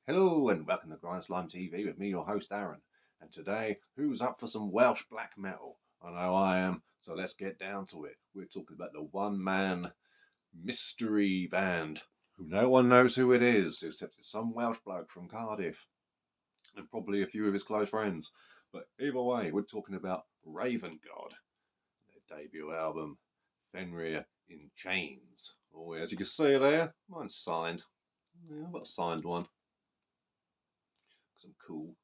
Hello and welcome to GrindslimeTV with me, your host Aaron. And today, who's up for some Welsh black metal? I know I am, so let's get down to it. We're talking about the one-man mystery band who no one knows who it is, except it's some Welsh bloke from Cardiff and probably a few of his close friends. But either way, we're talking about Raven God, their debut album, Fenrir in Chains. Oh, as you can see there, mine's signed. Yeah, I've got a signed one. Some cool.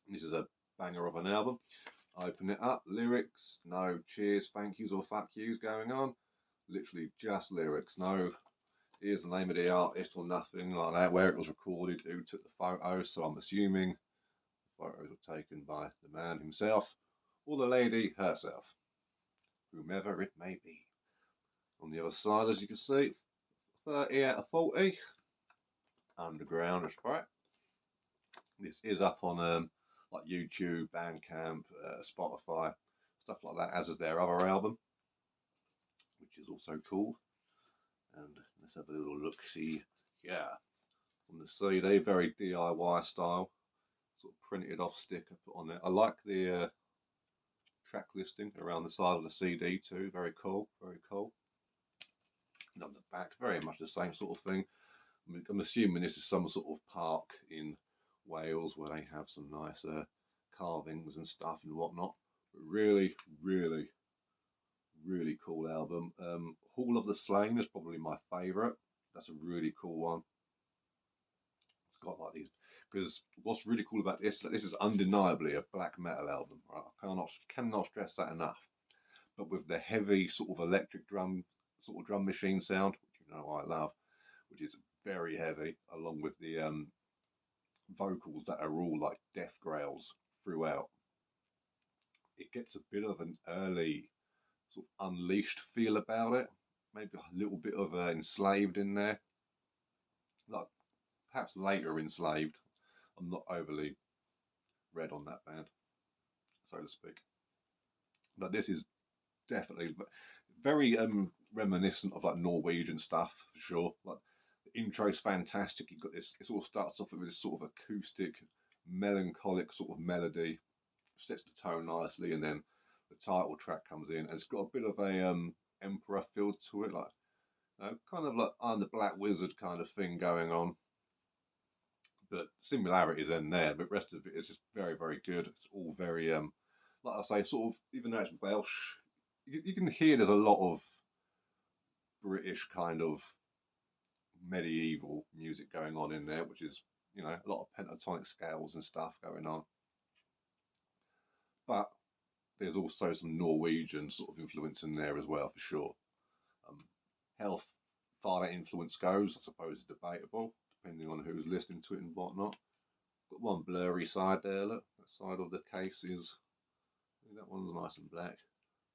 This is a banger of an album. Open it up, lyrics, no cheers, thank yous or fuck yous going on. Literally just lyrics, no here's the name of the artist or nothing like that, where it was recorded, who took the photos, so I'm assuming the photos were taken by the man himself or the lady herself, whomever it may be. On the other side, as you can see, 30 out of 40. Underground, that's right. This is up on like YouTube, Bandcamp, Spotify, stuff like that, as is their other album, which is also cool. And let's have a little look see. Yeah, on the CD, very DIY style, sort of printed off sticker put on there. I like the track listing around the side of the CD too. Very cool, very cool. And on the back, very much the same sort of thing. I'm assuming this is some sort of park in Wales where they have some nice carvings and stuff and whatnot. But really, really, really cool album. Hall of the Slain is probably my favourite. That's a really cool one. It's got like these, because what's really cool about this, this is undeniably a black metal album. Right? I cannot stress that enough. But with the heavy sort of electric drum, sort of drum machine sound, which you know I love, which is very heavy, along with the vocals that are all like death growls throughout. It gets a bit of an early sort of Unleashed feel about it, maybe a little bit of Enslaved in there, like perhaps later Enslaved. I'm not overly read on that band, so to speak, but this is definitely very reminiscent of like Norwegian stuff for sure. Like the intro's fantastic. You've got this, it all starts off with this sort of acoustic, melancholic sort of melody, sets the tone nicely, and then the title track comes in, and it's got a bit of a Emperor feel to it, like kind of like I'm the Black Wizard kind of thing going on. But similarities in there, but the rest of it is just very, very good. It's all very like I say, sort of, even though it's Welsh, you can hear there's a lot of British kind of medieval music going on in there, which is, you know, a lot of pentatonic scales and stuff going on. But there's also some Norwegian sort of influence in there as well, for sure. How far that influence goes, I suppose, is debatable, depending on who's listening to it and whatnot. Got one blurry side there, look. That side of the case is, that one's nice and black.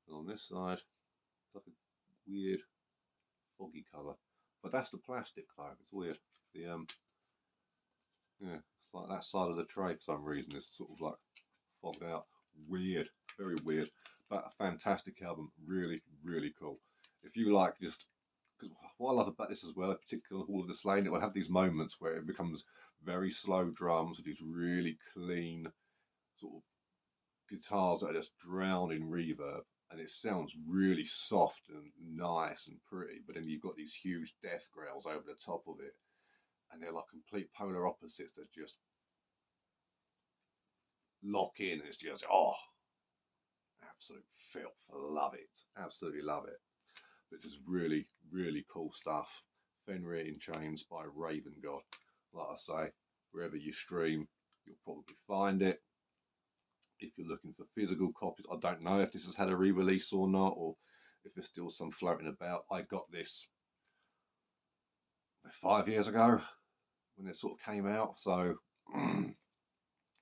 And on this side, it's like a weird foggy colour. But that's the plastic though, it's weird. The yeah, it's like that side of the tray for some reason is sort of like fogged out. Weird, very weird. But a fantastic album, really, really cool. If you like just, because what I love about this as well, particularly Hall of the Slain, it will have these moments where it becomes very slow drums with these really clean sort of guitars that are just drowned in reverb, and it sounds really soft and nice and pretty, but then you've got these huge death growls over the top of it, and they're like complete polar opposites that just lock in. It's just, oh, absolute filth. Love it, absolutely love it. But just really, really cool stuff. Fenrir in Chains by Raven God. Like I say, wherever you stream, you'll probably find it. If you're looking for physical copies, I don't know if this has had a re-release or not, or if there's still some floating about. I got this 5 years ago when it sort of came out, so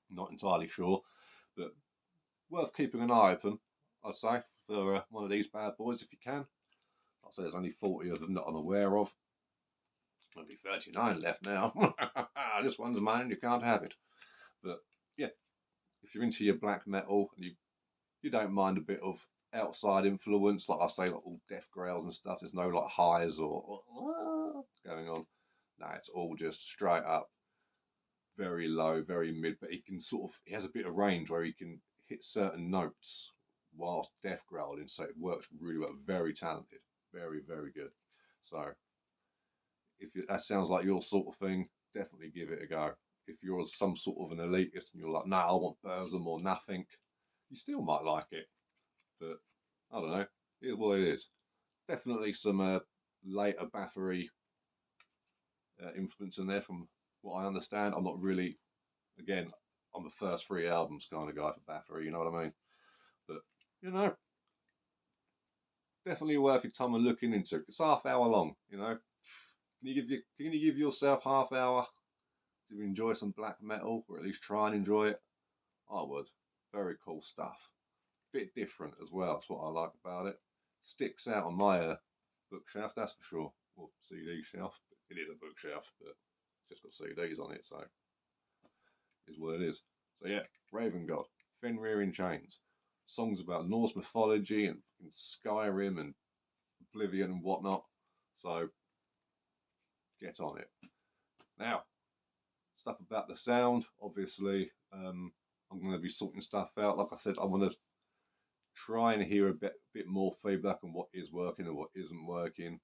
not entirely sure, but worth keeping an eye open, I'd say, for one of these bad boys if you can. I'd say there's only 40 of them that I'm aware of. Only 39 left now. This one's mine, you can't have it. But yeah, if you're into your black metal and you don't mind a bit of outside influence, like I say, like all death growls and stuff, there's no like highs or going on. No, it's all just straight up very low, very mid, but he has a bit of range where he can hit certain notes whilst death growling, so it works really well. Very talented, very, very good. So if that sounds like your sort of thing, definitely give it a go. If you're some sort of an elitist and you're like, nah, I want Burzum or nothing, you still might like it, but I don't know, it is what it is. Definitely some later Bathory influence in there from what I understand. I'm not really, again, I'm the first 3 albums kind of guy for Bathory, you know what I mean? But, you know, definitely worth your time and looking into. It's half-hour long, you know. Can you give yourself half hour to enjoy some black metal, or at least try and enjoy it? I would. Very cool stuff. Bit different as well. That's what I like about it. Sticks out on my bookshelf, that's for sure. Or CD shelf. It is a bookshelf, but it's just got CDs on it, so is what it is. So yeah, Raven God, Fenrir in Chains. Songs about Norse mythology and Skyrim and Oblivion and whatnot. So get on it. Now, stuff about the sound, obviously, I'm going to be sorting stuff out. Like I said, I want to try and hear a bit more feedback on what is working and what isn't working.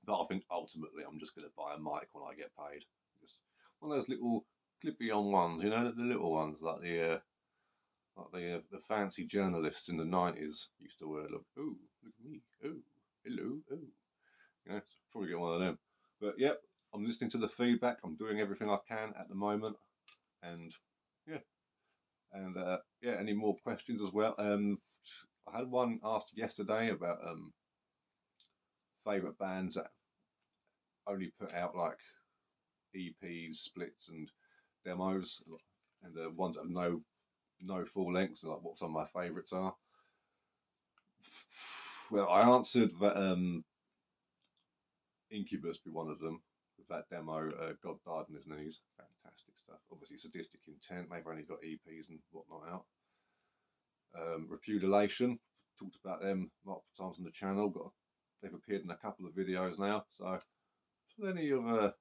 But I think ultimately I'm just going to buy a mic when I get paid. Just one of those little clippy-on ones, you know, the little ones like the fancy journalists in the 90s used to wear. Look, ooh, look at me, ooh, hello, ooh. You know, probably get one of them. But yep, I'm listening to the feedback. I'm doing everything I can at the moment, and yeah, and yeah. Any more questions as well? I had one asked yesterday about favorite bands that only put out like EPs, splits, and demos, and the ones that have no full lengths, like what some of my favorites are. Well, I answered that Incubus be one of them. With that demo, God Died on His Knees, fantastic stuff. Obviously, Sadistic Intent, they've only got EPs and whatnot out. Repudiation, talked about them multiple times on the channel. They've appeared in a couple of videos now, so plenty of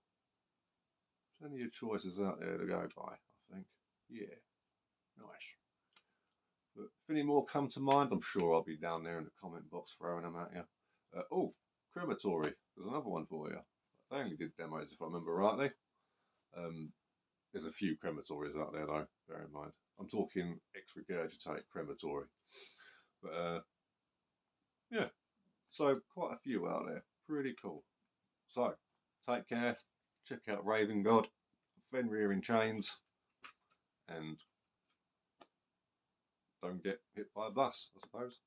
choices out there to go by, I think. Yeah, nice. But if any more come to mind, I'm sure I'll be down there in the comment box throwing them at you. Oh, Crematory, there's another one for you. They only did demos if I remember rightly. There's a few Crematories out there though, bear in mind. I'm talking ex-regurgitate Crematory. But yeah, so quite a few out there. Pretty cool. So, take care. Check out Raven God, Fenrir in Chains, and don't get hit by a bus, I suppose.